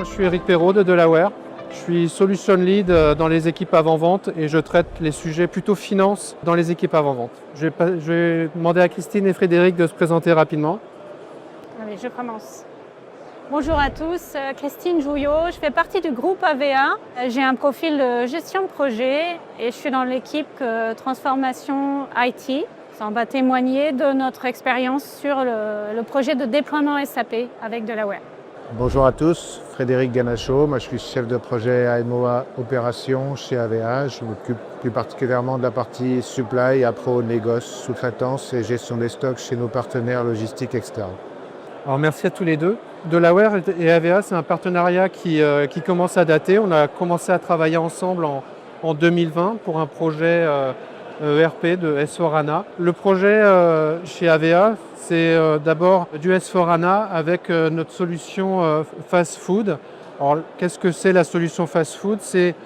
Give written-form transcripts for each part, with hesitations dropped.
je suis Eric Perrault de Delaware. Je suis Solution Lead dans les équipes avant-vente et je traite les sujets plutôt finance dans les équipes avant-vente. Je vais demander à Christine et Frédéric de se présenter rapidement. Allez, je commence. Bonjour à tous, Christine Jouillot, je fais partie du groupe AVA. J'ai un profil de gestion de projet et je suis dans l'équipe transformation IT. Ça va témoigner de notre expérience sur le projet de déploiement SAP avec Delaware. Bonjour à tous, Frédéric Ganacho, moi je suis chef de projet AMOA Opération chez AVA. Je m'occupe plus particulièrement de la partie supply, appro, négoce, sous-traitance et gestion des stocks chez nos partenaires logistiques externes. Alors merci à tous les deux. Delaware et AVA, c'est un partenariat qui commence à dater. On a commencé à travailler ensemble en 2020 pour un projet ERP de S4HANA. Le projet chez AVA, c'est d'abord du S4HANA avec notre solution Fast Food. Alors, qu'est-ce que c'est la solution Fast Food? C'est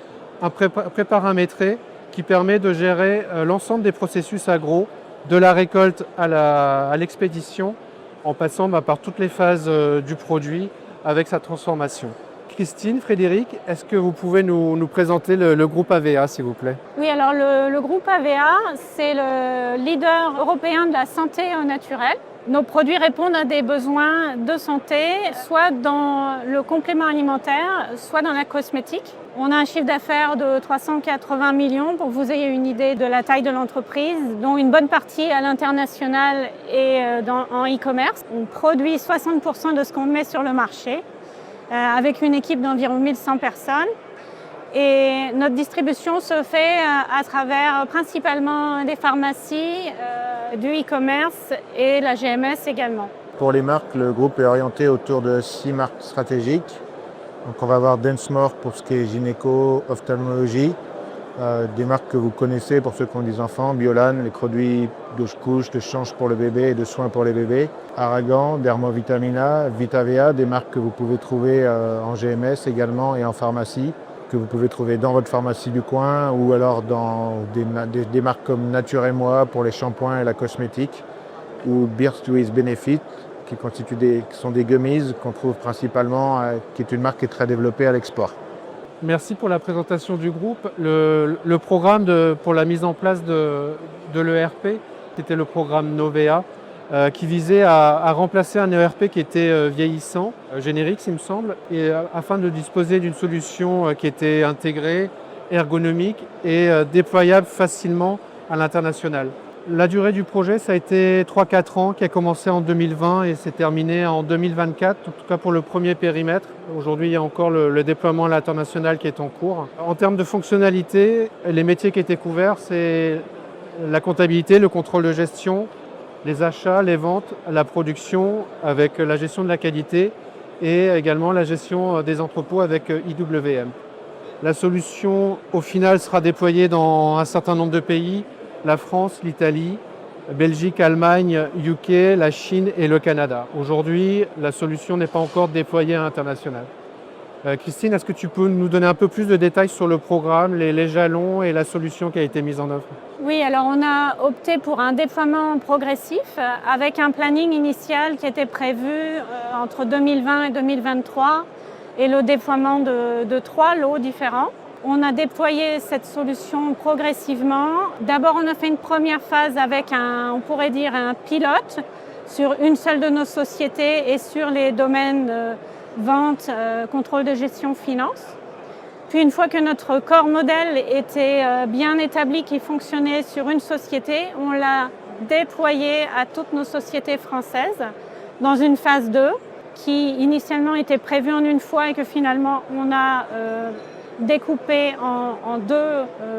un préparamétré qui permet de gérer l'ensemble des processus agro, de la récolte à l'expédition, en passant par toutes les phases du produit avec sa transformation. Christine, Frédéric, est-ce que vous pouvez nous présenter le groupe AVA, s'il vous plaît? Oui, alors le groupe AVA, c'est le leader européen de la santé naturelle. Nos produits répondent à des besoins de santé, soit dans le complément alimentaire, soit dans la cosmétique. On a un chiffre d'affaires de 380 millions pour que vous ayez une idée de la taille de l'entreprise, dont une bonne partie à l'international et en e-commerce. On produit 60% de ce qu'on met sur le marché avec une équipe d'environ 1100 personnes. Et notre distribution se fait à travers principalement des pharmacies, du e-commerce et la GMS également. Pour les marques, le groupe est orienté autour de 6 marques stratégiques. Donc on va avoir Densmore pour ce qui est gynéco, ophtalmologie, des marques que vous connaissez pour ceux qui ont des enfants, Biolan, les produits douche-couche, de change pour le bébé et de soins pour les bébés, Aragan, Dermovitamina, Vitavea, des marques que vous pouvez trouver en GMS également et en pharmacie, que vous pouvez trouver dans votre pharmacie du coin ou alors dans des marques comme Nature et Moi pour les shampoings et la cosmétique, ou Birth with Benefit, qui sont des gummies qu'on trouve principalement, qui est une marque qui est très développée à l'export. Merci pour la présentation du groupe. Le programme pour la mise en place de l'ERP, c'était le programme Novea, qui visait à remplacer un ERP qui était vieillissant, générique il me semble, et afin de disposer d'une solution qui était intégrée, ergonomique et déployable facilement à l'international. La durée du projet, ça a été 3-4 ans, qui a commencé en 2020 et s'est terminé en 2024, en tout cas pour le premier périmètre. Aujourd'hui, il y a encore le déploiement à l'international qui est en cours. En termes de fonctionnalité, les métiers qui étaient couverts, c'est la comptabilité, le contrôle de gestion, les achats, les ventes, la production avec la gestion de la qualité et également la gestion des entrepôts avec IWM. La solution, au final, sera déployée dans un certain nombre de pays: la France, l'Italie, Belgique, Allemagne, UK, la Chine et le Canada. Aujourd'hui, la solution n'est pas encore déployée à l'international. Christine, est-ce que tu peux nous donner un peu plus de détails sur le programme, les jalons et la solution qui a été mise en œuvre? Oui, alors on a opté pour un déploiement progressif avec un planning initial qui était prévu entre 2020 et 2023 et le déploiement de 3 lots différents. On a déployé cette solution progressivement. D'abord, on a fait une première phase avec on pourrait dire un pilote sur une seule de nos sociétés et sur les domaines vente, contrôle de gestion, finance. Puis une fois que notre corps modèle était bien établi, qui fonctionnait sur une société, on l'a déployé à toutes nos sociétés françaises dans une phase 2 qui initialement était prévue en une fois et que finalement on a découpé en 2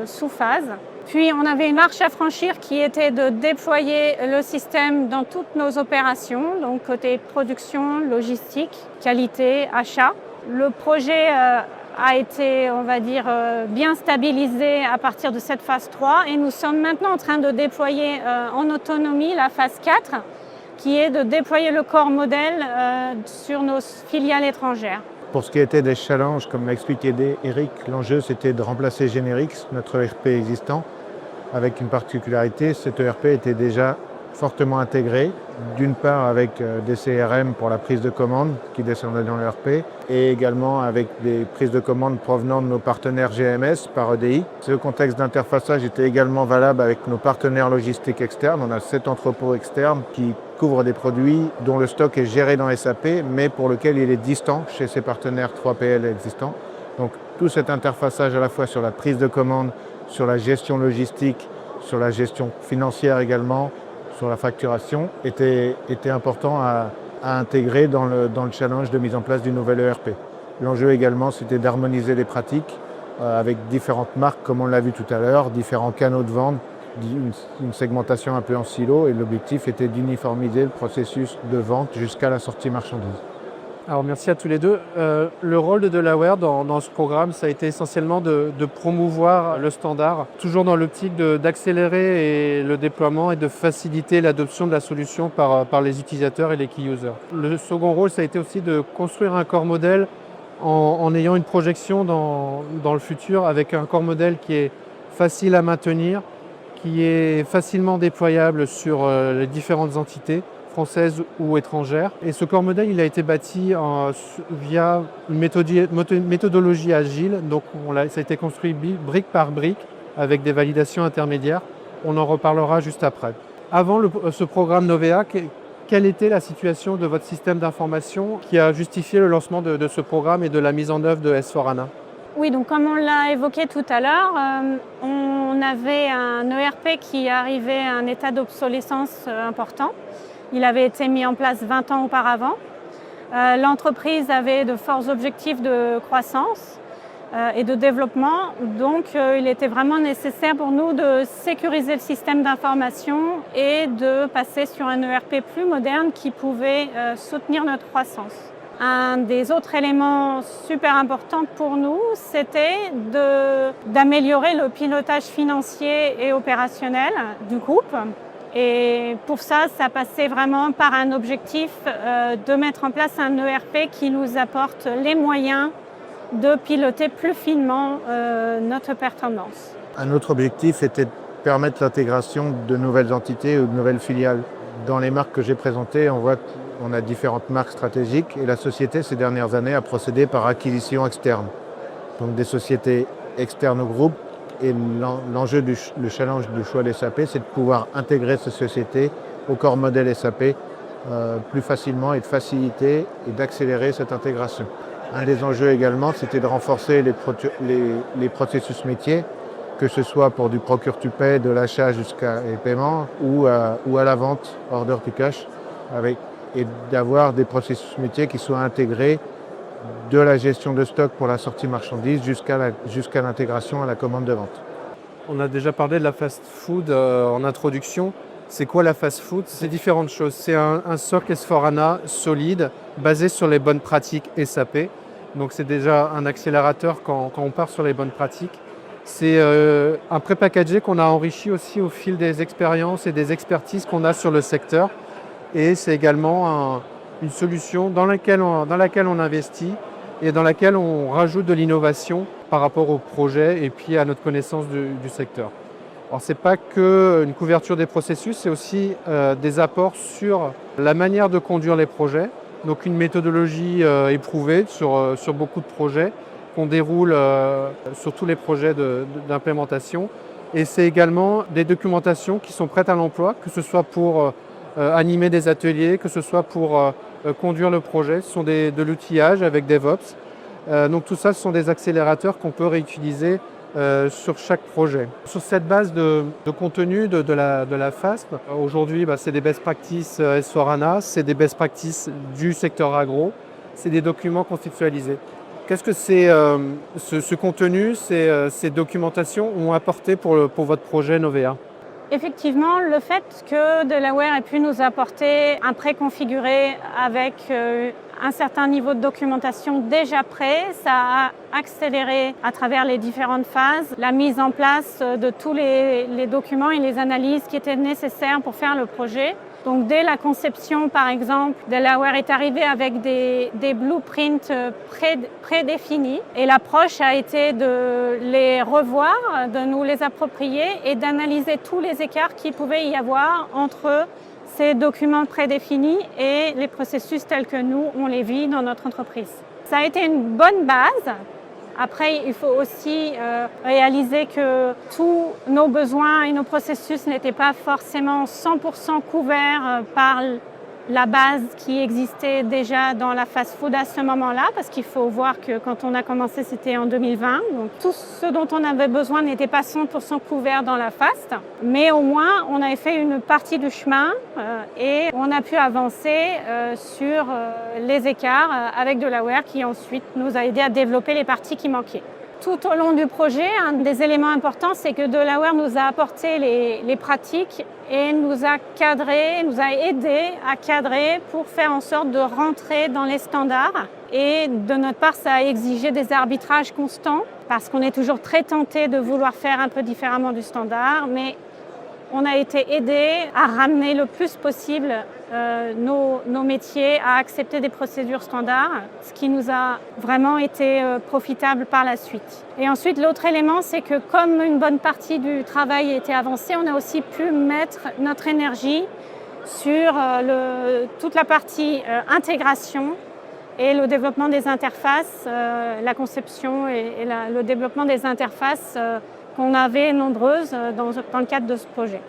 sous-phases. Puis on avait une marche à franchir qui était de déployer le système dans toutes nos opérations, donc côté production, logistique, qualité, achat. Le projet a été, on va dire, bien stabilisé à partir de cette phase 3 et nous sommes maintenant en train de déployer en autonomie la phase 4 qui est de déployer le corps modèle sur nos filiales étrangères. Pour ce qui était des challenges, comme l'a expliqué Eric, l'enjeu c'était de remplacer Generix, notre ERP existant, avec une particularité, cet ERP était déjà fortement intégré, d'une part avec des CRM pour la prise de commande qui descendaient dans l'ERP et également avec des prises de commande provenant de nos partenaires GMS par EDI. Ce contexte d'interfaçage était également valable avec nos partenaires logistiques externes. On a 7 entrepôts externes qui couvrent des produits dont le stock est géré dans SAP mais pour lequel il est distant chez ces partenaires 3PL existants. Donc tout cet interfaçage à la fois sur la prise de commande, sur la gestion logistique, sur la gestion financière également, sur la facturation, était important à intégrer dans le challenge de mise en place du nouvel ERP. L'enjeu également, c'était d'harmoniser les pratiques avec différentes marques, comme on l'a vu tout à l'heure, différents canaux de vente, une segmentation un peu en silo, et l'objectif était d'uniformiser le processus de vente jusqu'à la sortie marchandise. Alors merci à tous les deux. Le rôle de Delaware dans ce programme, ça a été essentiellement de promouvoir le standard, toujours dans l'optique d'accélérer le déploiement et de faciliter l'adoption de la solution par les utilisateurs et les key users. Le second rôle, ça a été aussi de construire un corps modèle en ayant une projection dans le futur avec un corps modèle qui est facile à maintenir, qui est facilement déployable sur les différentes entités françaises ou étrangères. Et ce corps modèle, il a été bâti via une méthodologie agile. Donc ça a été construit brique par brique avec des validations intermédiaires. On en reparlera juste après. Avant ce programme Novea, quelle était la situation de votre système d'information qui a justifié le lancement de ce programme et de la mise en œuvre de S/4HANA? Oui, donc comme on l'a évoqué tout à l'heure, on avait un ERP qui arrivait à un état d'obsolescence important. Il avait été mis en place 20 ans auparavant. L'entreprise avait de forts objectifs de croissance et de développement. Donc, il était vraiment nécessaire pour nous de sécuriser le système d'information et de passer sur un ERP plus moderne qui pouvait soutenir notre croissance. Un des autres éléments super importants pour nous, c'était d'améliorer le pilotage financier et opérationnel du groupe. Et pour ça, ça passait vraiment par un objectif de mettre en place un ERP qui nous apporte les moyens de piloter plus finement notre performance. Un autre objectif était de permettre l'intégration de nouvelles entités ou de nouvelles filiales. Dans les marques que j'ai présentées, on voit qu'on a différentes marques stratégiques et la société, ces dernières années, a procédé par acquisition externe. Donc des sociétés externes au groupe. Et l'enjeu, le challenge du choix des SAP, c'est de pouvoir intégrer ces sociétés au corps modèle SAP plus facilement et de faciliter et d'accélérer cette intégration. Un des enjeux également, c'était de renforcer les processus métiers, que ce soit pour du procure-to-pay, de l'achat jusqu'à les paiements ou à la vente, order to cash, et d'avoir des processus métiers qui soient intégrés de la gestion de stock pour la sortie marchandise jusqu'à l'intégration à la commande de vente. On a déjà parlé de la fast-food en introduction. C'est quoi la fast-food? C'est différentes choses. C'est un socle S/4HANA solide, basé sur les bonnes pratiques SAP. Donc c'est déjà un accélérateur quand on part sur les bonnes pratiques. C'est un pré-packagé qu'on a enrichi aussi au fil des expériences et des expertises qu'on a sur le secteur. Et c'est également une solution dans laquelle on investit et dans laquelle on rajoute de l'innovation par rapport au projet et puis à notre connaissance du secteur. Alors ce n'est pas qu'une couverture des processus, c'est aussi des apports sur la manière de conduire les projets. Donc une méthodologie éprouvée sur beaucoup de projets qu'on déroule sur tous les projets d'implémentation. Et c'est également des documentations qui sont prêtes à l'emploi, que ce soit pour animer des ateliers, que ce soit pour conduire le projet. Ce sont de l'outillage avec DevOps. Donc tout ça, ce sont des accélérateurs qu'on peut réutiliser sur chaque projet. Sur cette base de contenu de la FASP, aujourd'hui, c'est des best practices S/4HANA, c'est des best practices du secteur agro, c'est des documents conceptualisés. Qu'est-ce que ce contenu, ces documentations ont apporté pour votre projet Novea? Effectivement, le fait que Delaware ait pu nous apporter un préconfiguré avec un certain niveau de documentation déjà prêt, ça a accéléré à travers les différentes phases la mise en place de tous les documents et les analyses qui étaient nécessaires pour faire le projet. Donc dès la conception, par exemple, Delaware est arrivé avec des blueprints prédéfinis et l'approche a été de les revoir, de nous les approprier et d'analyser tous les écarts qu'il pouvait y avoir entre ces documents prédéfinis et les processus tels que nous, on les vit dans notre entreprise. Ça a été une bonne base. Après, il faut aussi réaliser que tous nos besoins et nos processus n'étaient pas forcément 100% couverts par la base qui existait déjà dans la fast-food à ce moment-là, parce qu'il faut voir que quand on a commencé, c'était en 2020. Donc tout ce dont on avait besoin n'était pas 100% couvert dans la fast, mais au moins on avait fait une partie du chemin et on a pu avancer sur les écarts avec Delaware qui ensuite nous a aidé à développer les parties qui manquaient. Tout au long du projet, un des éléments importants, c'est que Delaware nous a apporté les pratiques et nous a cadré, nous a aidé à cadrer pour faire en sorte de rentrer dans les standards. Et de notre part, ça a exigé des arbitrages constants parce qu'on est toujours très tenté de vouloir faire un peu différemment du standard, mais on a été aidé à ramener le plus possible nos métiers à accepter des procédures standards, ce qui nous a vraiment été profitable par la suite. Et ensuite, l'autre élément, c'est que comme une bonne partie du travail était avancée, on a aussi pu mettre notre énergie sur toute la partie intégration et le développement des interfaces, la conception et le développement des interfaces qu'on avait nombreuses dans le cadre de ce projet.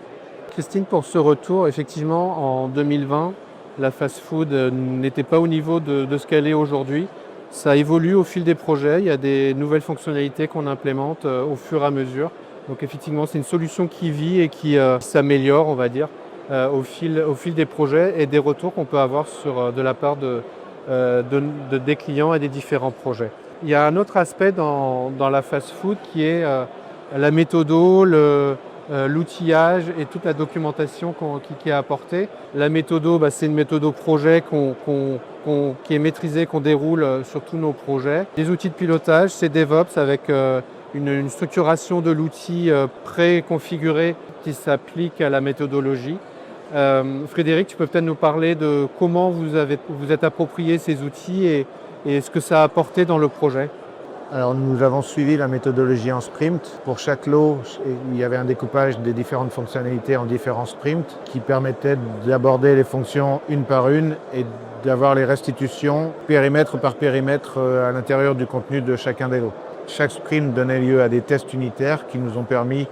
Christine, pour ce retour, effectivement, en 2020, la fast-food n'était pas au niveau de ce qu'elle est aujourd'hui. Ça évolue au fil des projets, il y a des nouvelles fonctionnalités qu'on implémente au fur et à mesure. Donc effectivement, c'est une solution qui vit et qui s'améliore, on va dire, au fil des projets et des retours qu'on peut avoir de la part des clients et des différents projets. Il y a un autre aspect dans la fast-food qui est la méthodo, l'outillage et toute la documentation qui est apportée. La méthodo, c'est une méthodo projet qui est maîtrisée, qu'on déroule sur tous nos projets. Les outils de pilotage, c'est DevOps avec une structuration de l'outil préconfiguré qui s'applique à la méthodologie. Frédéric, tu peux peut-être nous parler de comment vous êtes approprié ces outils et ce que ça a apporté dans le projet. Alors nous avons suivi la méthodologie en sprint. Pour chaque lot, il y avait un découpage des différentes fonctionnalités en différents sprints qui permettait d'aborder les fonctions une par une et d'avoir les restitutions périmètre par périmètre à l'intérieur du contenu de chacun des lots. Chaque sprint donnait lieu à des tests unitaires qui nous ont permis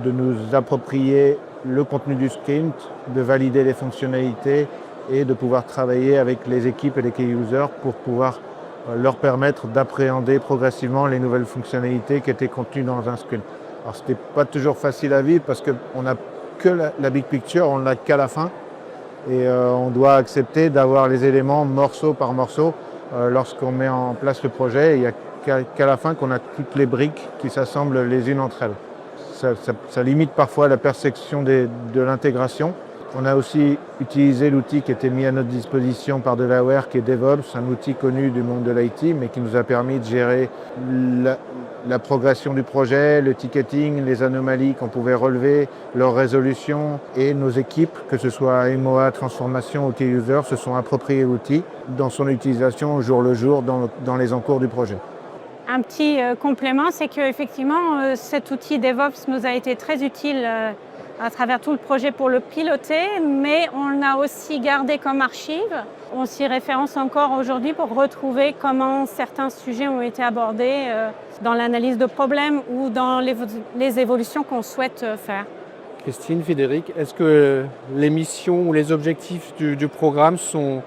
de nous approprier le contenu du sprint, de valider les fonctionnalités et de pouvoir travailler avec les équipes et les key users pour pouvoir leur permettre d'appréhender progressivement les nouvelles fonctionnalités qui étaient contenues dans un sprint. Alors ce n'était pas toujours facile à vivre parce qu'on n'a que la big picture, on ne l'a qu'à la fin et on doit accepter d'avoir les éléments morceau par morceau lorsqu'on met en place le projet. Il n'y a qu'à la fin qu'on a toutes les briques qui s'assemblent les unes entre elles. Ça limite parfois la perception de l'intégration. On a aussi utilisé l'outil qui était mis à notre disposition par Delaware, qui est DevOps, un outil connu du monde de l'IT, mais qui nous a permis de gérer la progression du projet, le ticketing, les anomalies qu'on pouvait relever, leur résolution. Et nos équipes, que ce soit MOA, Transformation ou Key User, se sont appropriés l'outil dans son utilisation au jour le jour dans les encours du projet. Un petit complément, c'est qu'effectivement, cet outil DevOps nous a été très utile à travers tout le projet pour le piloter, mais on l'a aussi gardé comme archive. On s'y référence encore aujourd'hui pour retrouver comment certains sujets ont été abordés dans l'analyse de problèmes ou dans les évolutions qu'on souhaite faire. Christine, Frédéric, est-ce que les missions ou les objectifs du programme sont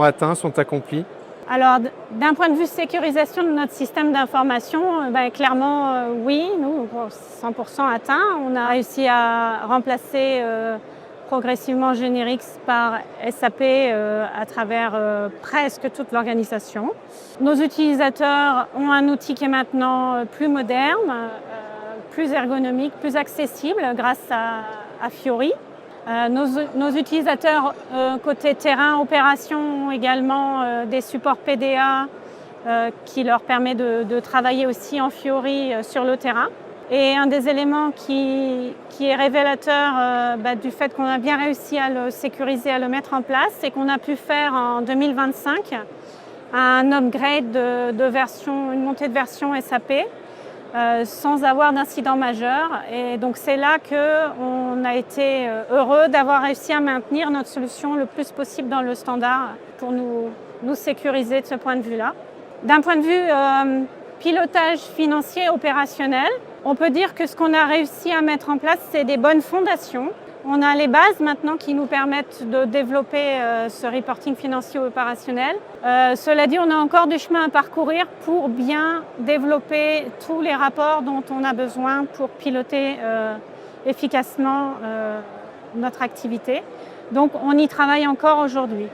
atteints, sont accomplis ? Alors, d'un point de vue sécurisation de notre système d'information, clairement, oui, nous, 100% atteint. On a réussi à remplacer progressivement Generix par SAP à travers presque toute l'organisation. Nos utilisateurs ont un outil qui est maintenant plus moderne, plus ergonomique, plus accessible grâce à Fiori. Nos utilisateurs côté terrain, opération ont également des supports PDA qui leur permet de travailler aussi en Fiori sur le terrain. Et un des éléments qui est révélateur du fait qu'on a bien réussi à le sécuriser, à le mettre en place, c'est qu'on a pu faire en 2025 un upgrade de version, une montée de version SAP sans avoir d'incident majeur. Et donc c'est là qu'on a été heureux d'avoir réussi à maintenir notre solution le plus possible dans le standard pour nous sécuriser de ce point de vue-là. D'un point de vue pilotage financier opérationnel, on peut dire que ce qu'on a réussi à mettre en place, c'est des bonnes fondations. On a les bases maintenant qui nous permettent de développer ce reporting financier opérationnel. Cela dit, on a encore du chemin à parcourir pour bien développer tous les rapports dont on a besoin pour piloter efficacement notre activité. Donc on y travaille encore aujourd'hui.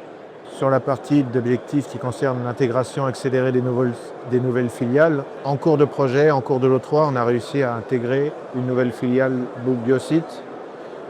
Sur la partie d'objectifs qui concerne l'intégration accélérée des nouvelles filiales, en cours de projet, en cours de l'O3, on a réussi à intégrer une nouvelle filiale Biosite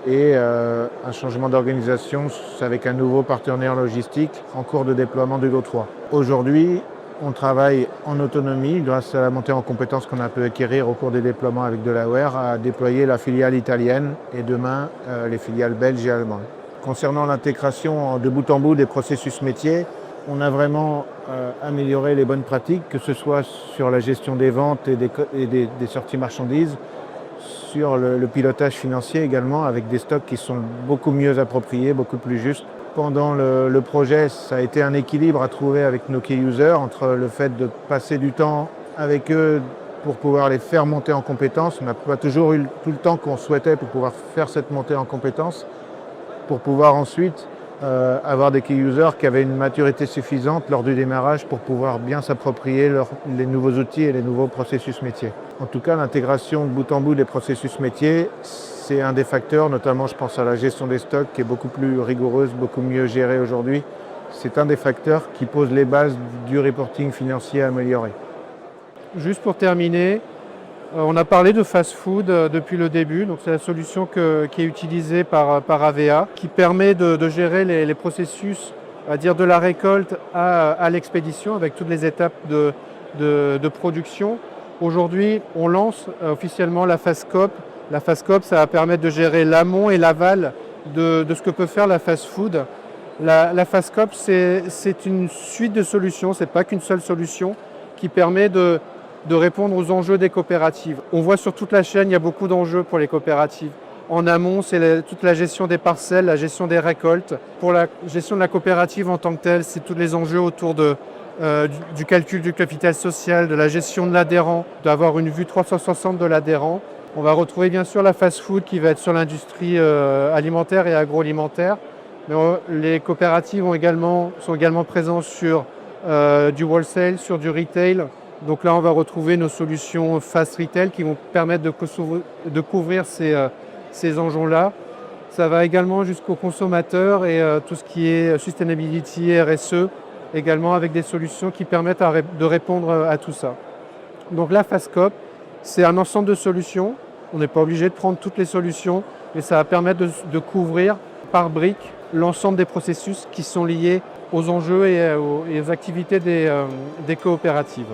et un changement d'organisation avec un nouveau partenaire logistique en cours de déploiement de l'O3. Aujourd'hui, on travaille en autonomie grâce à la montée en compétences qu'on a pu acquérir au cours des déploiements avec Delaware à déployer la filiale italienne et demain les filiales belges et allemandes. Concernant l'intégration de bout en bout des processus métiers, on a vraiment amélioré les bonnes pratiques, que ce soit sur la gestion des ventes et des sorties marchandises, sur le pilotage financier également, avec des stocks qui sont beaucoup mieux appropriés, beaucoup plus justes. Pendant le projet, ça a été un équilibre à trouver avec nos key users entre le fait de passer du temps avec eux pour pouvoir les faire monter en compétences. On n'a pas toujours eu tout le temps qu'on souhaitait pour pouvoir faire cette montée en compétences, pour pouvoir ensuite avoir des key users qui avaient une maturité suffisante lors du démarrage pour pouvoir bien s'approprier les nouveaux outils et les nouveaux processus métiers. En tout cas, l'intégration de bout en bout des processus métiers, c'est un des facteurs, notamment je pense à la gestion des stocks qui est beaucoup plus rigoureuse, beaucoup mieux gérée aujourd'hui. C'est un des facteurs qui pose les bases du reporting financier amélioré. Juste pour terminer, on a parlé de fast food depuis le début, donc c'est la solution qui est utilisée par AVA, qui permet de gérer les processus, à dire de la récolte à l'expédition, avec toutes les étapes de production. Aujourd'hui, on lance officiellement la FastScope. La FastScope, ça va permettre de gérer l'amont et l'aval de ce que peut faire la fast food. La FastScope, c'est une suite de solutions, c'est pas qu'une seule solution qui permet de répondre aux enjeux des coopératives. On voit sur toute la chaîne, il y a beaucoup d'enjeux pour les coopératives. En amont, c'est toute la gestion des parcelles, la gestion des récoltes. Pour la gestion de la coopérative en tant que telle, c'est tous les enjeux autour du calcul du capital social, de la gestion de l'adhérent, d'avoir une vue 360 de l'adhérent. On va retrouver bien sûr la fast-food qui va être sur l'industrie alimentaire et agroalimentaire. Mais les coopératives sont également présentes sur du wholesale, sur du retail. Donc là, on va retrouver nos solutions Fast Retail qui vont permettre de couvrir ces enjeux-là. Ça va également jusqu'aux consommateurs et tout ce qui est sustainability, RSE, également avec des solutions qui permettent de répondre à tout ça. Donc la FastScope, c'est un ensemble de solutions. On n'est pas obligé de prendre toutes les solutions, mais ça va permettre de couvrir par brique l'ensemble des processus qui sont liés aux enjeux et aux activités des coopératives.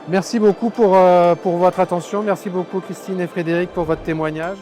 Merci beaucoup pour votre attention. Merci beaucoup Christine et Frédéric pour votre témoignage.